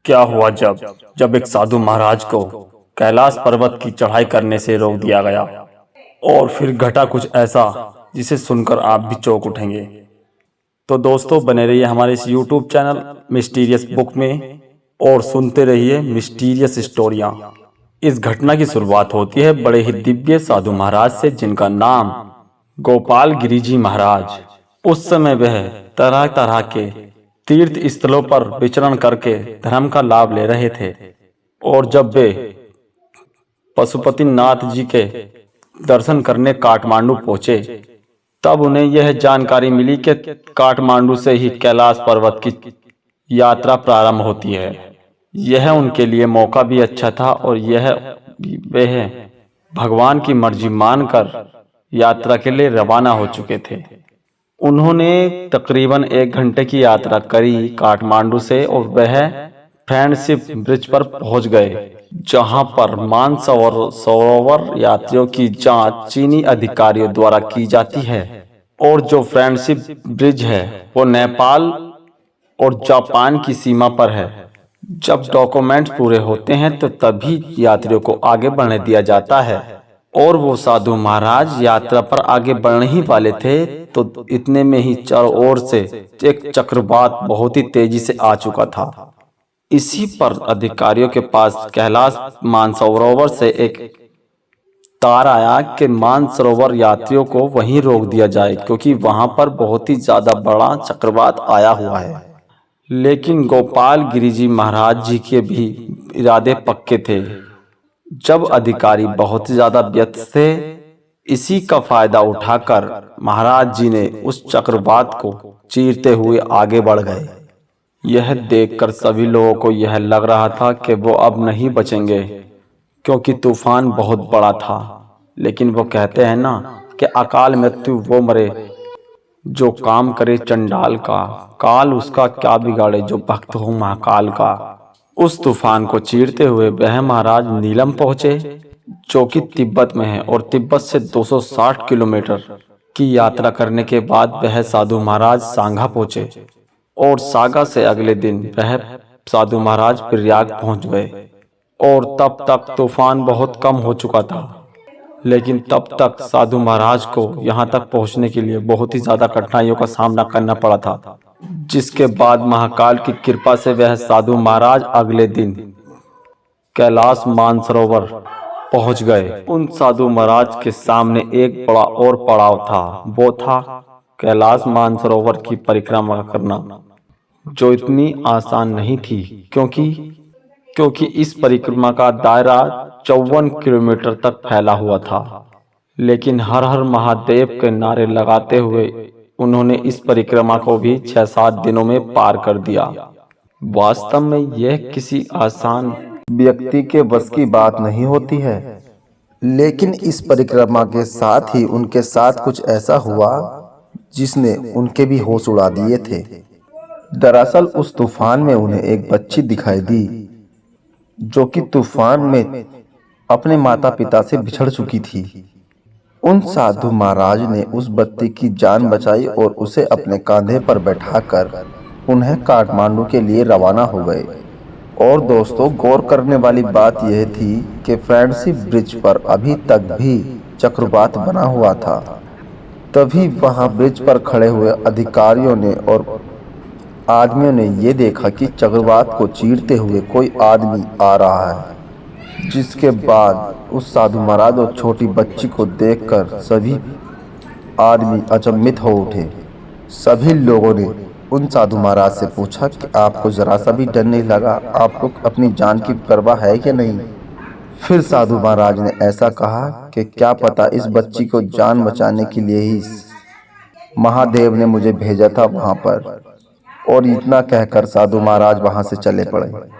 क्या हुआ जब जब एक साधु महाराज को कैलाश पर्वत की चढ़ाई करने से रोक दिया गया और फिर घटा कुछ ऐसा जिसे सुनकर आप भी चौंक उठेंगे। तो दोस्तों बने रहिए हमारे इस YouTube चैनल मिस्टीरियस बुक में और सुनते रहिए मिस्टीरियस स्टोरियां। इस घटना की शुरुआत होती है बड़े ही दिव्य साधु महाराज से जिनका नाम गोपाल गिरिजी महाराज। उस समय वह तरह तरह के तीर्थ स्थलों पर विचरण करके धर्म का लाभ ले रहे थे और जब वे पशुपतिनाथ जी के दर्शन करने काठमांडू पहुंचे तब उन्हें यह जानकारी मिली कि काठमांडू से ही कैलाश पर्वत की यात्रा प्रारंभ होती है। यह उनके लिए मौका भी अच्छा था और यह वह भगवान की मर्जी मानकर यात्रा के लिए रवाना हो चुके थे। उन्होंने तकरीबन 1 घंटे की यात्रा करी काठमांडू से और वह फ्रेंडशिप ब्रिज पर पहुंच गए, जहां पर मानसरोवर यात्रियों की जांच चीनी अधिकारियों द्वारा की जाती है और जो फ्रेंडशिप ब्रिज है वो नेपाल और जापान की सीमा पर है। जब डॉक्यूमेंट्स पूरे होते हैं तो तभी यात्रियों को आगे बढ़ने दिया जाता है और वो साधु महाराज यात्रा पर आगे बढ़ने ही वाले थे तो इतने में ही चारों ओर से एक चक्रवात बहुत ही तेजी से आ चुका था। इसी पर अधिकारियों के पास कैलाश मानसरोवर से एक तार आया कि मानसरोवर यात्रियों को वहीं रोक दिया जाए क्योंकि वहां पर बहुत ही ज्यादा बड़ा चक्रवात आया हुआ है। लेकिन गोपाल गिरिजी महाराज जी के भी इरादे पक्के थे। जब अधिकारी बहुत ज्यादा व्यस्त थे, इसी का फायदा उठाकर महाराज जी ने उस चक्रवात को चीरते हुए आगे बढ़ गए। यह देखकर सभी लोगों को यह लग रहा था कि वो अब नहीं बचेंगे क्योंकि तूफान बहुत बड़ा था। लेकिन वो कहते हैं ना कि अकाल मृत्यु वो मरे जो काम करे चंडाल का, काल उसका क्या बिगाड़े जो भक्त हो महाकाल का। उस तूफान को चीरते हुए वह महाराज नीलम पहुंचे जो कि तिब्बत में है और तिब्बत से 260 किलोमीटर की यात्रा करने के बाद वह साधु महाराज सांगा पहुंचे और सागा से अगले दिन वह साधु महाराज प्रयाग पहुंच गए। और तब तक तूफान बहुत कम हो चुका था, लेकिन तब तक साधु महाराज को यहाँ तक पहुँचने के लिए बहुत ही ज्यादा कठिनाइयों का सामना करना पड़ा था, जिसके बाद महाकाल की कृपा से वह साधु महाराज अगले दिन कैलाश मानसरोवर पहुंच गए। उन साधु महाराज के सामने एक बड़ा और पड़ाव था, वो था कैलाश मानसरोवर की परिक्रमा करना, जो इतनी आसान नहीं थी क्योंकि इस परिक्रमा का दायरा 54 किलोमीटर तक फैला हुआ था। लेकिन हर हर महादेव के नारे लगाते हुए उन्होंने इस परिक्रमा को भी 6-7 दिनों में पार कर दिया। वास्तव में यह किसी आसान व्यक्ति के बस की बात नहीं होती है, लेकिन इस परिक्रमा के साथ ही उनके साथ कुछ ऐसा हुआ जिसने उनके भी होश उड़ा दिए थे। दरअसल उस तूफान में उन्हें एक बच्ची दिखाई दी जो कि तूफान में अपने माता पिता से बिछड़ चुकी थी। उन साधु महाराज ने उस बच्ची की जान बचाई और उसे अपने कांधे पर बैठाकर उन्हें काठमांडू के लिए रवाना हो गए। और दोस्तों, गौर करने वाली बात यह थी कि फ्रेंडशिप ब्रिज पर अभी तक भी चक्रवात बना हुआ था। तभी वहां ब्रिज पर खड़े हुए अधिकारियों ने और आदमियों ने ये देखा कि चक्रवात को चीरते हुए कोई आदमी आ रहा है, जिसके बाद उस साधु महाराज और छोटी बच्ची को देखकर सभी आदमी अचंभित हो उठे। सभी लोगों ने उन साधु महाराज से पूछा कि आपको जरा सा भी डर नहीं लगा, आपको अपनी जान की परवाह है कि नहीं। फिर साधु महाराज ने ऐसा कहा कि क्या पता इस बच्ची को जान बचाने के लिए ही महादेव ने मुझे भेजा था वहां पर। और इतना कहकर साधु महाराज वहां से चले पड़े।